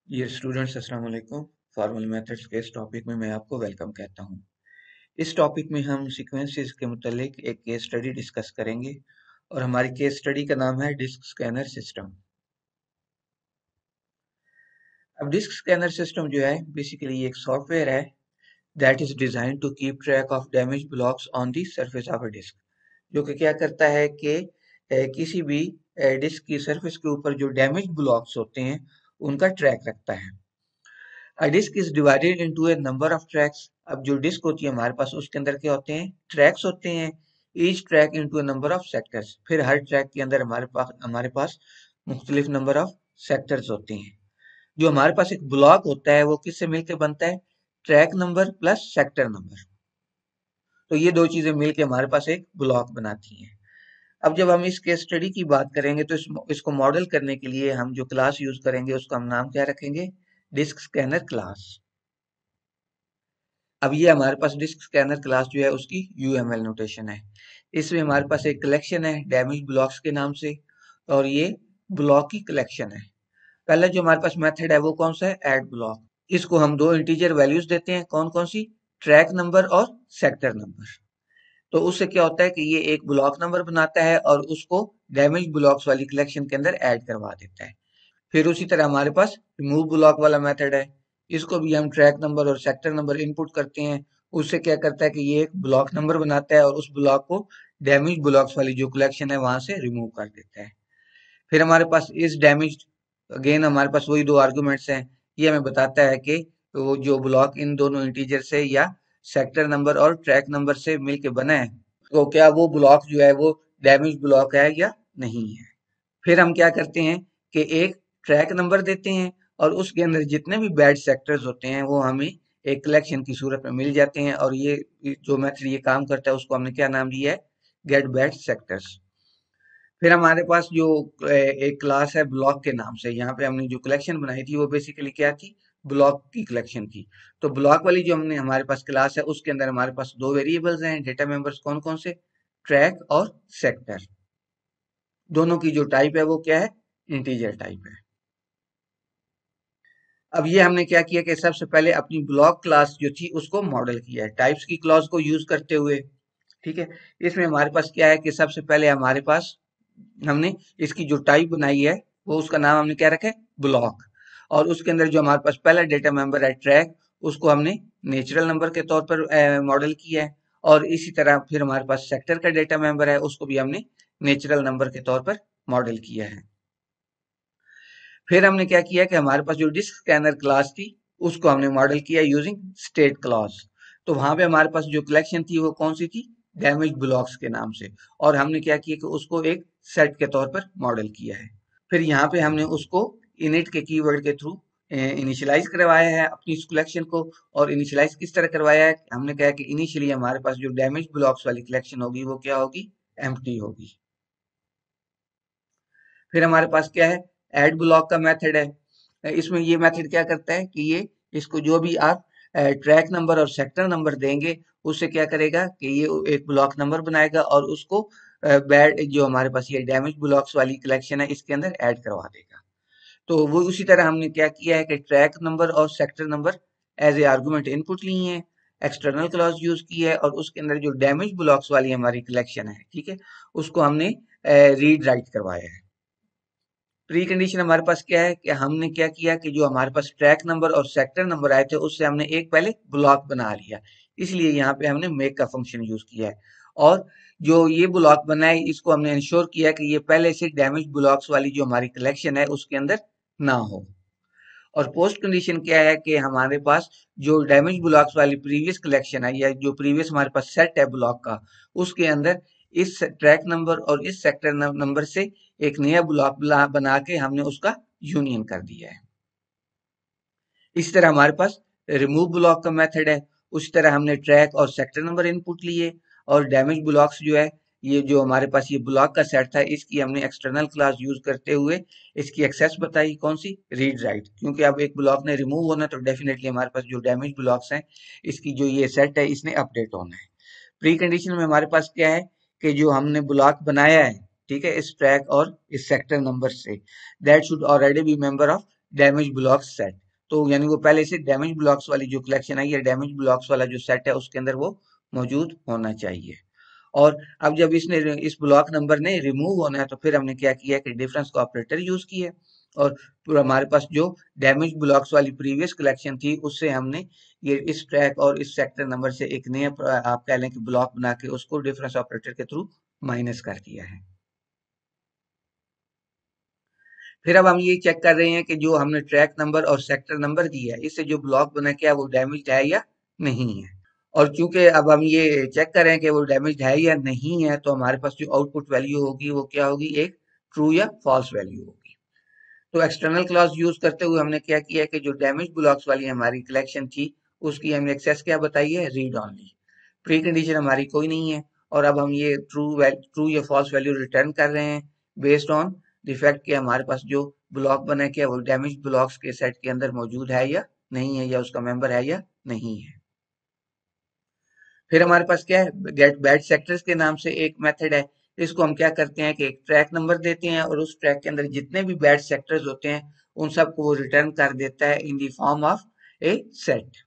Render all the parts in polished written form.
ये स्टूडेंट्स अस्सलाम वालेकुम। फॉर्मल मेथड्स के इस टॉपिक में मैं आपको वेलकम कहता हूँ। इस टॉपिक में हम सीक्वेंसेस के मुतालिक एक केस स्टडी डिस्कस करेंगे और हमारी केस स्टडी का नाम है डिस्क स्कैनर सिस्टम। अब डिस्क स्कैनर सिस्टम जो है बेसिकली एक सॉफ्टवेयर है that is design to keep track of damage blocks on the surface of a disk, जो कि क्या करता है कि किसी भी डिस्क की सरफेस के ऊपर जो डैमेज ब्लॉक्स होते हैं उनका ट्रैक रखता है। A disk is divided into a number of tracks। अब जो डिस्क होती है हमारे पास उसके अंदर क्या होते हैं, ट्रैक्स होते हैं। Each track into a number of sectors, फिर हर ट्रैक के अंदर हमारे पास मुख्तलिफ नंबर ऑफ सेक्टर्स होते हैं। जो हमारे पास एक ब्लॉक होता है वो किससे मिलकर बनता है, track number plus sector number. तो ये दो चीजें मिलकर हमारे पास एक ब्लॉक बनाती हैं। अब जब हम इस केस स्टडी की बात करेंगे तो इसको मॉडल करने के लिए हम जो क्लास यूज करेंगे उसका हम नाम क्या रखेंगे, डिस्क स्कैनर क्लास। अब ये हमारे पास डिस्क स्कैनर क्लास जो है उसकी यूएमएल नोटेशन है। इसमें हमारे पास एक कलेक्शन है डैमेज ब्लॉक्स के नाम से, और ये ब्लॉक की कलेक्शन है। पहला जो हमारे पास मेथड है वो कौन सा है, ऐड ब्लॉक। इसको हम दो इंटीजर वैल्यूज देते हैं, कौन कौन सी, ट्रैक नंबर और सेक्टर नंबर। तो उससे क्या होता है कि ये एक ब्लॉक नंबर बनाता है और उसको डैमेज ब्लॉक्स वाली कलेक्शन के अंदर ऐड करवा देता है। फिर उसी तरह हमारे पास रिमूव ब्लॉक वाला मेथड है। इसको भी हम ट्रैक नंबर और सेक्टर नंबर इनपुट करते हैं। उससे क्या करता है कि ये एक ब्लॉक नंबर बनाता है और उस ब्लॉक को डैमेज ब्लॉक्स वाली जो कलेक्शन है वहां से रिमूव कर देता है। फिर हमारे पास इस डैमेज, अगेन हमारे पास वही दो आर्गुमेंट्स हैं। ये हमें बताता है कि वो जो ब्लॉक इन दोनों इंटीजर से या सेक्टर नंबर और ट्रैक नंबर से मिलके बना है, तो क्या वो ब्लॉक जो है वो डैमेज ब्लॉक है या नहीं है। फिर हम क्या करते हैं कि एक ट्रैक नंबर देते हैं और उसके अंदर जितने भी बैड सेक्टर्स होते हैं वो हमें एक कलेक्शन की सूरत में मिल जाते हैं, और ये जो मेथड ये काम करता है उसको हमने क्या नाम दिया है, गेट बैड सेक्टर्स। फिर हमारे पास जो एक क्लास है ब्लॉक के नाम से, यहाँ पे हमने जो कलेक्शन बनाई थी वो बेसिकली क्या थी, ब्लॉक की कलेक्शन थी। तो ब्लॉक वाली जो हमने हमारे पास क्लास है उसके अंदर हमारे पास दो वेरिएबल्स हैं, डेटा मेंबर्स कौन कौन से, ट्रैक और सेक्टर। दोनों की जो टाइप है वो क्या है, इंटीजर टाइप है। अब ये हमने क्या किया कि सबसे पहले अपनी ब्लॉक क्लास जो थी उसको मॉडल किया है टाइप्स की क्लॉज को यूज करते हुए। ठीक है, इसमें हमारे पास क्या है कि सबसे पहले हमारे पास हमने इसकी जो टाइप बनाई है वो उसका नाम हमने क्या रखा है, ब्लॉक। और उसके अंदर जो हमारे पास पहला डेटा मेंबर है ट्रैक, उसको हमने नेचुरल नंबर के तौर पर मॉडल किया है। और इसी तरह फिर हमारे पास सेक्टर का डेटा मेंबर है, उसको भी हमने नेचुरल नंबर के तौर पर मॉडल किया है। फिर हमने क्या किया कि हमारे पास जो डिस्क स्कैनर क्लास थी उसको हमने मॉडल किया यूजिंग स्टेट क्लॉज। तो वहां पे हमारे पास जो कलेक्शन थी वो कौन सी थी, डैमेज ब्लॉक्स के नाम से। और हमने क्या किया कि उसको एक सेट के तौर पर मॉडल किया है। फिर यहाँ पे हमने उसको इनिट के कीवर्ड के थ्रू इनिशियलाइज करवाया है अपनी इस कलेक्शन को। और इनिशियलाइज किस तरह करवाया है, हमने कहा कि इनिशियली हमारे पास जो डैमेज ब्लॉक्स वाली कलेक्शन होगी वो क्या होगी, एम्प्टी होगी। फिर हमारे पास क्या है, ऐड ब्लॉक का मेथड है। इसमें ये मेथड क्या करता है कि ये इसको जो भी आप ट्रैक नंबर और सेक्टर नंबर देंगे उससे क्या करेगा कि ये एक ब्लॉक नंबर बनाएगा और उसको बैड जो हमारे पास ये डैमेज ब्लॉक्स वाली कलेक्शन है इसके अंदर ऐड करवा देगा। तो वो उसी तरह हमने क्या किया है कि ट्रैक नंबर और sector number as a argument input लिए हैं, एक्सटर्नल क्लॉज यूज की है, और उसके अंदर जो डैमेज ब्लॉक्स वाली हमारी कलेक्शन है, ठीक है, उसको हमने रीड राइट करवाया है। प्री कंडीशन हमारे पास क्या है कि हमने क्या किया कि जो हमारे पास ट्रैक नंबर और सेक्टर नंबर आए थे उससे हमने एक पहले ब्लॉक बना लिया, इसलिए यहाँ पे हमने मेक का फंक्शन यूज किया है। और जो ये ब्लॉक बनाए इसको हमने इंश्योर किया कि ये पहले से डैमेज ब्लॉक्स वाली जो हमारी कलेक्शन है उसके अंदर ना हो। और पोस्ट कंडीशन क्या है कि हमारे पास जो डैमेज ब्लॉक्स वाली प्रीवियस कलेक्शन है या जो प्रीवियस हमारे पास सेट है ब्लॉक का, उसके अंदर इस ट्रैक नंबर और इस सेक्टर नंबर से एक नया ब्लॉक बना के हमने उसका यूनियन कर दिया है। इसी तरह हमारे पास रिमूव ब्लॉक का मेथड है। उसी तरह हमने ट्रैक और सेक्टर नंबर इनपुट लिए, और डैमेज ब्लॉक्स जो है, ये जो हमारे पास ये ब्लॉक का सेट था इसकी हमने एक्सटर्नल क्लास यूज करते हुए इसकी एक्सेस बताई, कौन सी, रीड राइट। क्योंकि अब एक ब्लॉक ने रिमूव होना तो डेफिनेटली हमारे पास जो डैमेज ब्लॉक्स हैं इसकी जो ये सेट है इसने अपडेट होना है। प्री कंडीशन में हमारे पास क्या है कि जो हमने ब्लॉक बनाया है, ठीक है, इस ट्रैक और इस सेक्टर नंबर से, that should already B member of damage blocks set. तो यानी वो पहले से डैमेज ब्लॉक्स वाली जो कलेक्शन आई है, डैमेज ब्लॉक्स वाला जो सेट है उसके अंदर वो मौजूद होना चाहिए। और अब जब इसने इस ब्लॉक नंबर ने रिमूव होना है तो फिर हमने क्या किया कि डिफरेंस का ऑपरेटर यूज किया, और फिर हमारे पास जो डैमेज ब्लॉक्स वाली प्रीवियस कलेक्शन थी उससे हमने ये इस ट्रैक और इस सेक्टर नंबर से एक नया आप कह लें कि ब्लॉक बना के उसको डिफरेंस ऑपरेटर के थ्रू माइनस कर दिया है। फिर अब हम ये चेक कर रहे हैं कि जो हमने ट्रैक नंबर और सेक्टर नंबर दिया है इससे जो ब्लॉक बना क्या वो डैमेज है या नहीं है। और चूंकि अब हम ये चेक करें कि वो डैमेज है या नहीं है तो हमारे पास जो आउटपुट वैल्यू होगी वो क्या होगी, एक ट्रू या फॉल्स वैल्यू होगी। तो एक्सटर्नल क्लॉज यूज करते हुए हमने क्या किया कि जो डैमेज ब्लॉक्स वाली हमारी कलेक्शन थी उसकी हमने एक्सेस क्या बताई है, रीड ऑनली। प्री कंडीशन हमारी कोई नहीं है, और अब हम ये ट्रू या फॉल्स वैल्यू रिटर्न कर रहे हैं बेस्ड ऑन द फैक्ट कि हमारे पास जो ब्लॉक बना क्या वो डैमेज ब्लॉक्स के सेट के अंदर मौजूद है या नहीं है, या उसका मेंबर है या नहीं है। फिर हमारे पास क्या है, गेट बैड सेक्टर्स के नाम से एक मेथड है। इसको हम क्या करते हैं कि एक ट्रैक नंबर देते हैं और उस ट्रैक के अंदर जितने भी बैड सेक्टर्स होते हैं उन सबको वो रिटर्न कर देता है in the form of A set.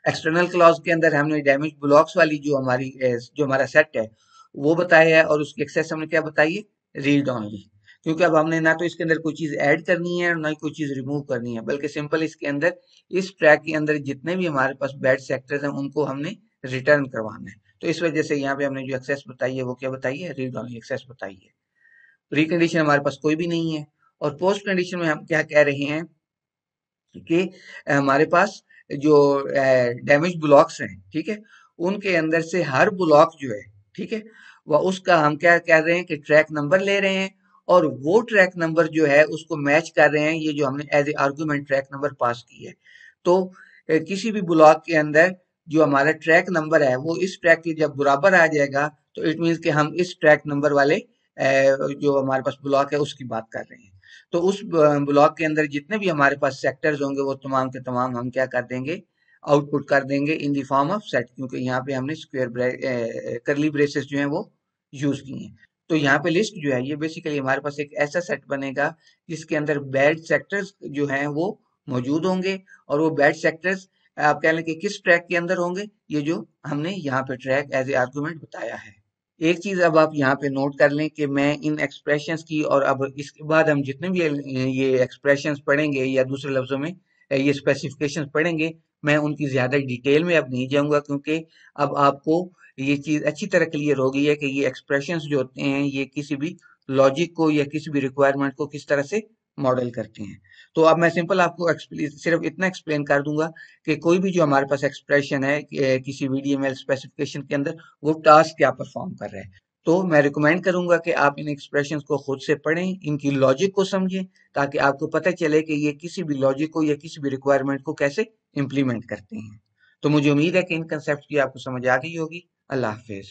External clause के अंदर हमने डैमेज ब्लॉक्स वाली जो हमारा सेट है वो बताया है, और उसकी एक्सेस हमने क्या बताई है, रीड ऑनली। क्योंकि अब हमने ना तो इसके अंदर कोई चीज ऐड करनी है और ना ही कोई चीज रिमूव करनी है, बल्कि सिंपल इसके अंदर इस ट्रैक के अंदर जितने भी हमारे पास बैड सेक्टर्स हैं उनको हमने रिटर्न करवाना है। तो इस वजह से यहाँ पे हमने जो एक्सेस बताई है वो क्या बताई है, रीड ऑनली एक्सेस बताई है। प्री कंडीशन हमारे पास कोई भी नहीं है। और पोस्ट कंडीशन में हम क्या कह रहे हैं कि हमारे पास जो डैमेज ब्लॉक्स हैं, ठीक है, उनके अंदर से हर ब्लॉक जो है, ठीक है, वह उसका हम क्या कह रहे हैं कि ट्रैक नंबर ले रहे हैं, और वो ट्रैक नंबर जो है उसको मैच कर रहे हैं ये जो हमने as a argument track number pass की है। तो किसी भी ब्लॉक के अंदर जो हमारा ट्रैक नंबर है वो इस ट्रैक के जब बराबर आ जाएगा तो इट मीन्स कि हम इस ट्रैक नंबर वाले जो हमारे पास ब्लॉक है उसकी बात कर रहे हैं। तो उस ब्लॉक के अंदर जितने भी हमारे पास सेक्टर्स होंगे वो तमाम के तमाम हम क्या कर देंगे, आउटपुट कर देंगे in the form of set, क्योंकि यहाँ पे हमने स्क्वायर करली ब्रेसेस जो है वो यूज किए हैं। तो यहाँ पे लिस्ट जो है ये बेसिकली हमारे पास एक ऐसा सेट बनेगा जिसके अंदर बैड सेक्टर्स जो हैं वो मौजूद होंगे, और वो बैड सेक्टर्स आप कह लें कि किस ट्रैक के अंदर होंगे, ये जो हमने यहाँ पे ट्रैक एज ए आर्गुमेंट बताया है। एक चीज अब आप यहाँ पे नोट कर लें कि मैं इन एक्सप्रेशंस की, और अब इसके बाद हम जितने भी ये एक्सप्रेशंस पढ़ेंगे या दूसरे लफ्जों में ये स्पेसिफिकेशंस पढ़ेंगे, मैं उनकी ज्यादा डिटेल में अब नहीं जाऊंगा, क्योंकि अब आपको ये चीज अच्छी तरह क्लियर हो गई है कि ये एक्सप्रेशंस जो होते हैं ये किसी भी लॉजिक को या किसी भी रिक्वायरमेंट को किस तरह से मॉडल करते हैं। तो अब मैं सिंपल आपको सिर्फ इतना एक्सप्लेन कर दूंगा कि कोई भी जो हमारे पास एक्सप्रेशन है किसी वीडीएमएल स्पेसिफिकेशन के अंदर वो टास्क क्या परफॉर्म कर रहा है। तो मैं रिकमेंड करूंगा कि आप इन एक्सप्रेशंस को खुद से पढ़ें, इनकी लॉजिक को समझें, ताकि आपको पता चले कि ये किसी भी लॉजिक को या किसी भी रिक्वायरमेंट को कैसे इम्प्लीमेंट करते हैं। तो मुझे उम्मीद है कि इन कंसेप्ट की आपको समझ आ गई होगी। अल्लाह हाफिज।